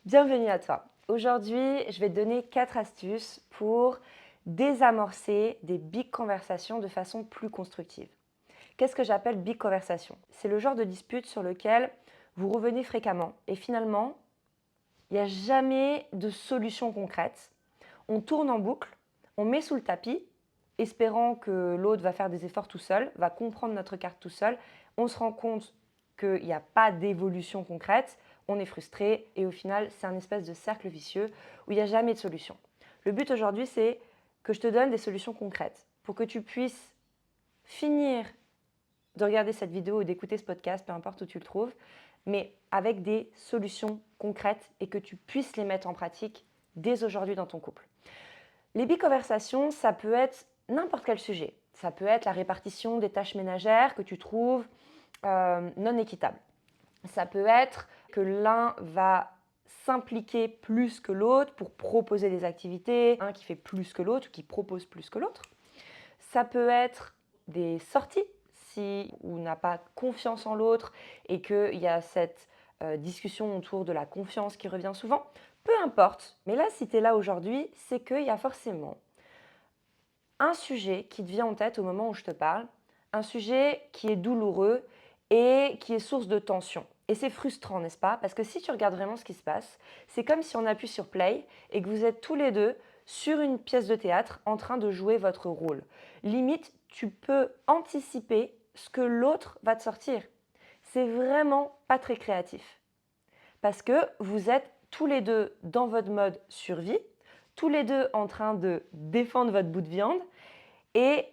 Bienvenue à toi. Aujourd'hui, je vais te donner 4 astuces pour désamorcer des big conversations de façon plus constructive. Qu'est-ce que j'appelle big conversation? C'est le genre de dispute sur lequel vous revenez fréquemment et finalement, il n'y a jamais de solution concrète. On tourne en boucle, on met sous le tapis, espérant que l'autre va faire des efforts tout seul, va comprendre notre carte tout seul. On se rend compte qu'il n'y a pas d'évolution concrète, on est frustré et au final, c'est un espèce de cercle vicieux où il n'y a jamais de solution. Le but aujourd'hui, c'est que je te donne des solutions concrètes pour que tu puisses finir de regarder cette vidéo ou d'écouter ce podcast, peu importe où tu le trouves, mais avec des solutions concrètes et que tu puisses les mettre en pratique dès aujourd'hui dans ton couple. Les biconversations, ça peut être n'importe quel sujet. Ça peut être la répartition des tâches ménagères que tu trouves non équitable. Ça peut être que l'un va s'impliquer plus que l'autre pour proposer des activités, un qui fait plus que l'autre ou qui propose plus que l'autre. Ça peut être des sorties, si on n'a pas confiance en l'autre et qu'il y a cette discussion autour de la confiance qui revient souvent. Peu importe, mais là, si tu es là aujourd'hui, c'est qu'il y a forcément un sujet qui te vient en tête au moment où je te parle, un sujet qui est douloureux et qui est source de tension. Et c'est frustrant, n'est-ce pas? Parce que si tu regardes vraiment ce qui se passe, c'est comme si on appuie sur play et que vous êtes tous les deux sur une pièce de théâtre en train de jouer votre rôle. Limite, tu peux anticiper ce que l'autre va te sortir. C'est vraiment pas très créatif. Parce que vous êtes tous les deux dans votre mode survie, tous les deux en train de défendre votre bout de viande et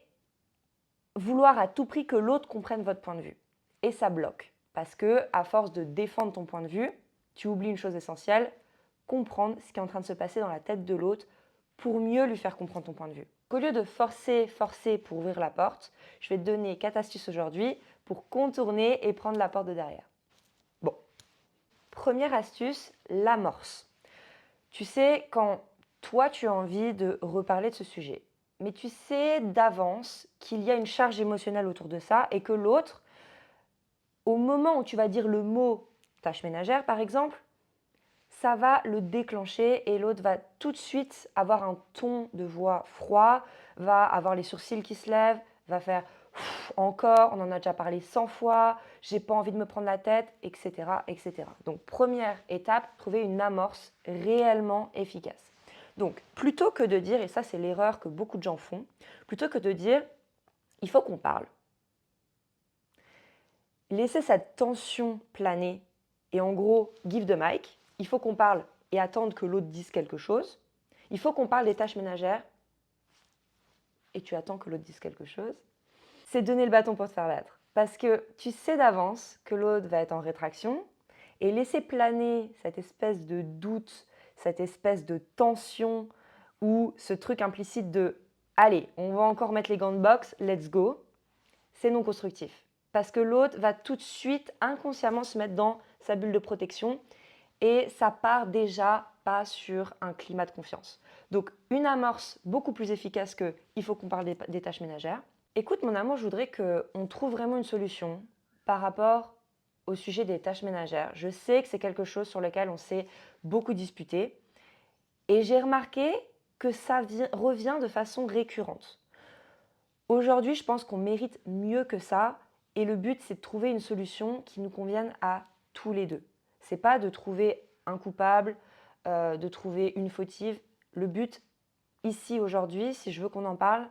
vouloir à tout prix que l'autre comprenne votre point de vue. Et ça bloque. Parce que, à force de défendre ton point de vue, tu oublies une chose essentielle, comprendre ce qui est en train de se passer dans la tête de l'autre pour mieux lui faire comprendre ton point de vue. Au lieu de forcer pour ouvrir la porte, je vais te donner 4 astuces aujourd'hui pour contourner et prendre la porte de derrière. Bon, première astuce, l'amorce. Tu sais, quand toi tu as envie de reparler de ce sujet, mais tu sais d'avance qu'il y a une charge émotionnelle autour de ça et que l'autre, au moment où tu vas dire le mot tâche ménagère par exemple, ça va le déclencher et l'autre va tout de suite avoir un ton de voix froid, va avoir les sourcils qui se lèvent, va faire encore, on en a déjà parlé 100 fois, j'ai pas envie de me prendre la tête, etc., etc. Donc première étape, trouver une amorce réellement efficace. Donc plutôt que de dire, et ça c'est l'erreur que beaucoup de gens font, plutôt que de dire il faut qu'on parle, laisser cette tension planer et en gros give the mic, il faut qu'on parle et attendre que l'autre dise quelque chose, il faut qu'on parle des tâches ménagères et tu attends que l'autre dise quelque chose, c'est donner le bâton pour te faire battre. Parce que tu sais d'avance que l'autre va être en rétraction et laisser planer cette espèce de doute, cette espèce de tension ou ce truc implicite de « allez, on va encore mettre les gants de boxe, let's go », c'est non constructif. Parce que l'autre va tout de suite inconsciemment se mettre dans sa bulle de protection et ça part déjà pas sur un climat de confiance. Donc une amorce beaucoup plus efficace que « il faut qu'on parle des tâches ménagères ». Écoute mon amour, je voudrais qu'on trouve vraiment une solution par rapport au sujet des tâches ménagères. Je sais que c'est quelque chose sur lequel on s'est beaucoup disputé et j'ai remarqué que ça revient de façon récurrente. Aujourd'hui, je pense qu'on mérite mieux que ça et le but, c'est de trouver une solution qui nous convienne à tous les deux. C'est pas de trouver un coupable, de trouver une fautive. Le but, ici, aujourd'hui, si je veux qu'on en parle,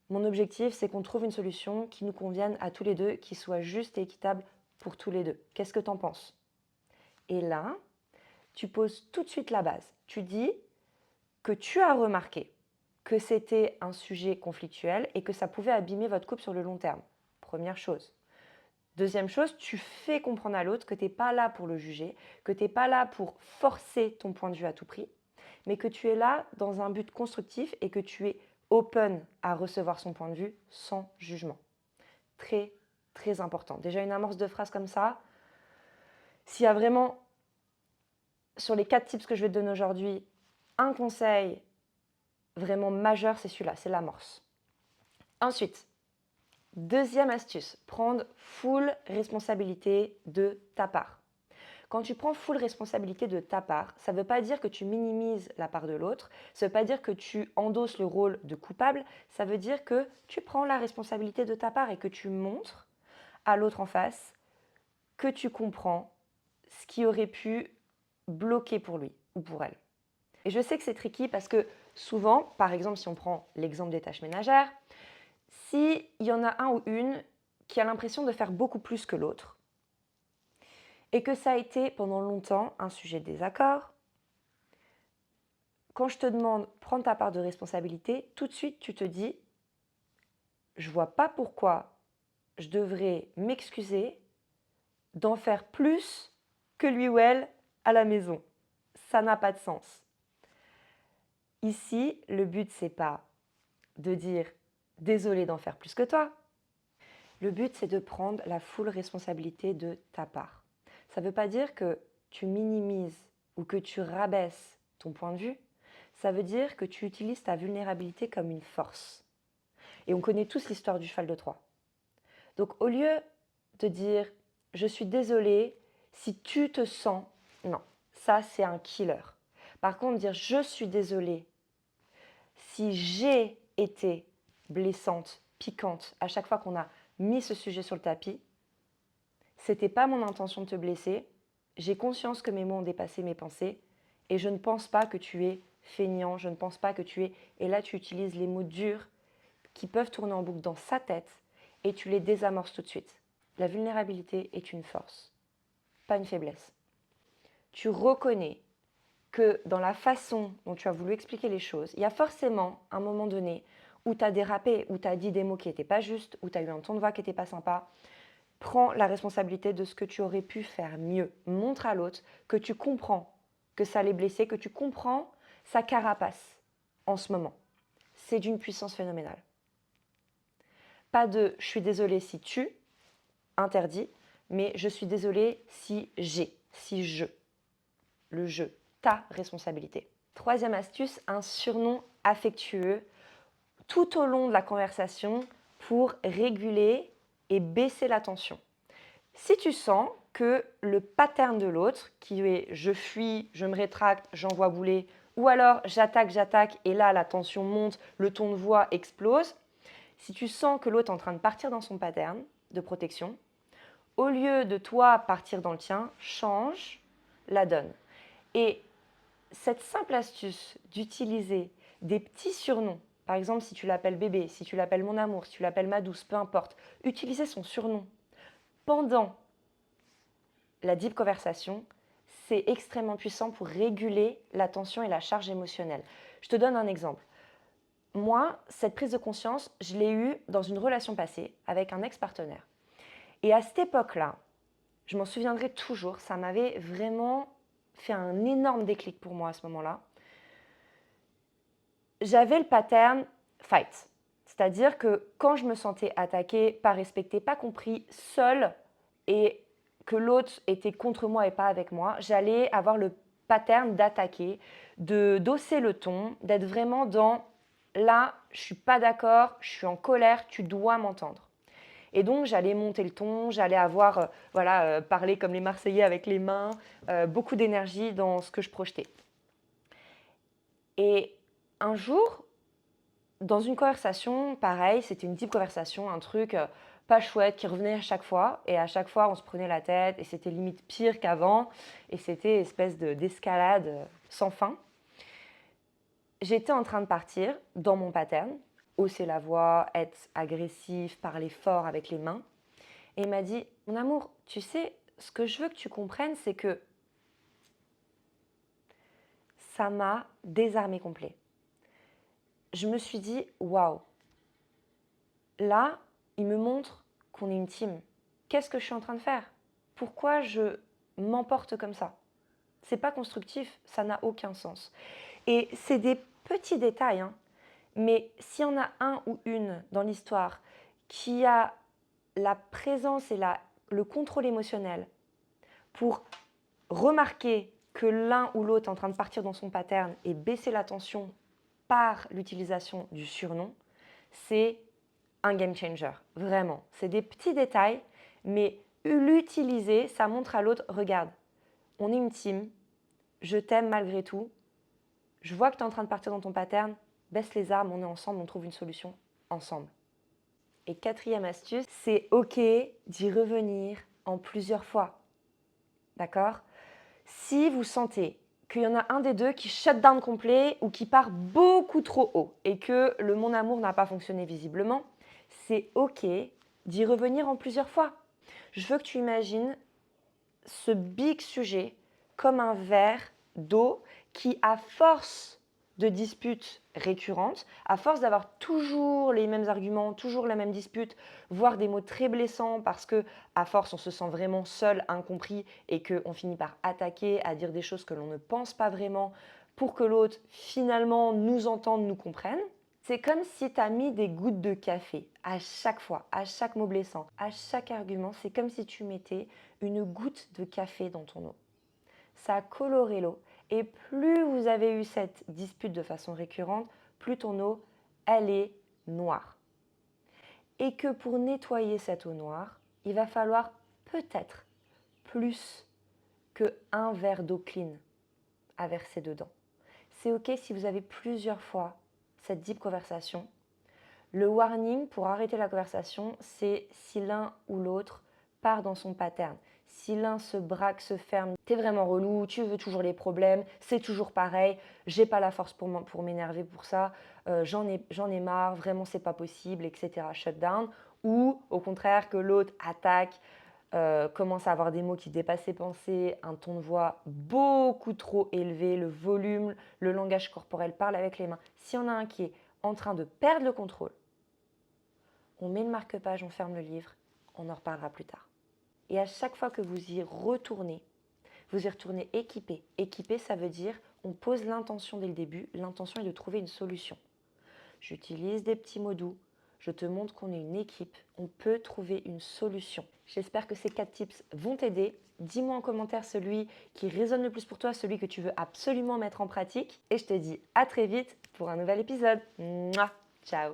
mon objectif, c'est qu'on trouve une solution qui nous convienne à tous les deux, qui soit juste et équitable pour tous les deux. Qu'est-ce que tu en penses? Et là, tu poses tout de suite la base. Tu dis que tu as remarqué que c'était un sujet conflictuel et que ça pouvait abîmer votre couple sur le long terme. Première chose. Deuxième chose, tu fais comprendre à l'autre que tu n'es pas là pour le juger, que tu n'es pas là pour forcer ton point de vue à tout prix, mais que tu es là dans un but constructif et que tu es open à recevoir son point de vue sans jugement. Très, très important. Déjà, une amorce de phrase comme ça, s'il y a vraiment, sur les 4 tips que je vais te donner aujourd'hui, un conseil vraiment majeur, c'est celui-là, c'est l'amorce. Ensuite, deuxième astuce, prendre full responsabilité de ta part. Quand tu prends full responsabilité de ta part, ça ne veut pas dire que tu minimises la part de l'autre, ça ne veut pas dire que tu endosses le rôle de coupable, ça veut dire que tu prends la responsabilité de ta part et que tu montres à l'autre en face que tu comprends ce qui aurait pu bloquer pour lui ou pour elle. Et je sais que c'est tricky parce que souvent, par exemple, si on prend l'exemple des tâches ménagères, s'il y en a un ou une qui a l'impression de faire beaucoup plus que l'autre, et que ça a été pendant longtemps un sujet de désaccord, quand je te demande prends ta part de responsabilité, tout de suite tu te dis je vois pas pourquoi je devrais m'excuser d'en faire plus que lui ou elle à la maison. Ça n'a pas de sens. Ici, le but c'est pas de dire désolé d'en faire plus que toi. Le but c'est de prendre la full responsabilité de ta part. Ça ne veut pas dire que tu minimises ou que tu rabaisses ton point de vue. Ça veut dire que tu utilises ta vulnérabilité comme une force. Et on connaît tous l'histoire du cheval de Troie. Donc au lieu de dire je suis désolée si tu te sens, non, ça c'est un killer. Par contre, dire je suis désolée si j'ai été blessante, piquante à chaque fois qu'on a mis ce sujet sur le tapis, c'était pas mon intention de te blesser, j'ai conscience que mes mots ont dépassé mes pensées et je ne pense pas que tu es feignant, je ne pense pas que tu es... Et là, tu utilises les mots durs qui peuvent tourner en boucle dans sa tête et tu les désamorces tout de suite. La vulnérabilité est une force, pas une faiblesse. Tu reconnais que dans la façon dont tu as voulu expliquer les choses, il y a forcément un moment donné où tu as dérapé, où tu as dit des mots qui n'étaient pas justes, où tu as eu un ton de voix qui n'était pas sympa. Prends la responsabilité de ce que tu aurais pu faire mieux. Montre à l'autre que tu comprends que ça l'est blessé, que tu comprends sa carapace en ce moment. C'est d'une puissance phénoménale. Pas de je suis désolée si tu, interdit, mais je suis désolée si j'ai, si je. Le je, ta responsabilité. Troisième astuce, un surnom affectueux tout au long de la conversation pour réguler et baisser la tension. Si tu sens que le pattern de l'autre, qui est je fuis, je me rétracte, j'envoie bouler, ou alors j'attaque, et là la tension monte, le ton de voix explose, si tu sens que l'autre est en train de partir dans son pattern de protection, au lieu de toi partir dans le tien, change la donne. Et cette simple astuce d'utiliser des petits surnoms, par exemple si tu l'appelles bébé, si tu l'appelles mon amour, si tu l'appelles ma douce, peu importe, utiliser son surnom pendant la deep conversation, c'est extrêmement puissant pour réguler la tension et la charge émotionnelle. Je te donne un exemple. Moi, cette prise de conscience, je l'ai eue dans une relation passée avec un ex-partenaire. Et à cette époque-là, je m'en souviendrai toujours, ça m'avait vraiment fait un énorme déclic pour moi à ce moment-là. J'avais le pattern fight. C'est-à-dire que quand je me sentais attaquée, pas respectée, pas compris, seule, et que l'autre était contre moi et pas avec moi, j'allais avoir le pattern d'attaquer, de d'hausser le ton, d'être vraiment dans là, je suis pas d'accord, je suis en colère, tu dois m'entendre. Et donc j'allais monter le ton, j'allais avoir parler comme les Marseillais avec les mains, beaucoup d'énergie dans ce que je projetais. Et un jour, dans une conversation, pareil, c'était une type conversation, un truc pas chouette qui revenait à chaque fois. Et à chaque fois, on se prenait la tête et c'était limite pire qu'avant. Et c'était une espèce d'escalade sans fin. J'étais en train de partir dans mon pattern, hausser la voix, être agressif, parler fort avec les mains. Et il m'a dit, mon amour, tu sais, ce que je veux que tu comprennes, c'est que ça m'a désarmé complet. Je me suis dit, waouh, là, il me montre qu'on est une team. Qu'est-ce que je suis en train de faire? Pourquoi je m'emporte comme ça? C'est pas constructif, ça n'a aucun sens. Et c'est des petits détails, hein, mais s'il y en a un ou une dans l'histoire qui a la présence et le contrôle émotionnel pour remarquer que l'un ou l'autre est en train de partir dans son pattern et baisser la tension par l'utilisation du surnom, c'est un game changer, vraiment. C'est des petits détails, mais l'utiliser, ça montre à l'autre, regarde, on est une team, je t'aime malgré tout, je vois que tu es en train de partir dans ton pattern, baisse les armes, on est ensemble, on trouve une solution ensemble. Et quatrième astuce, c'est OK d'y revenir en plusieurs fois. D'accord? Si vous sentez qu'il y en a un des deux qui shut down complet ou qui part beaucoup trop haut et que le mon amour n'a pas fonctionné visiblement, c'est OK d'y revenir en plusieurs fois. Je veux que tu imagines ce big sujet comme un verre d'eau qui, à force de disputes récurrentes, à force d'avoir toujours les mêmes arguments, toujours la même dispute, voire des mots très blessants parce que, à force, on se sent vraiment seul, incompris et qu'on finit par attaquer, à dire des choses que l'on ne pense pas vraiment pour que l'autre, finalement, nous entende, nous comprenne. C'est comme si tu as mis des gouttes de café à chaque fois, à chaque mot blessant, à chaque argument. C'est comme si tu mettais une goutte de café dans ton eau. Ça a coloré l'eau. Et plus vous avez eu cette dispute de façon récurrente, plus ton eau, elle est noire. Et que pour nettoyer cette eau noire, il va falloir peut-être plus qu'un verre d'eau clean à verser dedans. C'est OK si vous avez plusieurs fois cette deep conversation. Le warning pour arrêter la conversation, c'est si l'un ou l'autre part dans son pattern. Si l'un se braque, se ferme, t'es vraiment relou, tu veux toujours les problèmes, c'est toujours pareil, j'ai pas la force pour m'énerver pour ça, j'en ai marre, vraiment c'est pas possible, etc. Shut down. Ou au contraire que l'autre attaque, commence à avoir des mots qui dépassent ses pensées, un ton de voix beaucoup trop élevé, le volume, le langage corporel, parle avec les mains. S'il y en a un qui est en train de perdre le contrôle, on met le marque-page, on ferme le livre, on en reparlera plus tard. Et à chaque fois que vous y retournez équipé. Équipé, ça veut dire on pose l'intention dès le début. L'intention est de trouver une solution. J'utilise des petits mots doux. Je te montre qu'on est une équipe. On peut trouver une solution. J'espère que ces 4 tips vont t'aider. Dis-moi en commentaire celui qui résonne le plus pour toi, celui que tu veux absolument mettre en pratique. Et je te dis à très vite pour un nouvel épisode. Mouah. Ciao.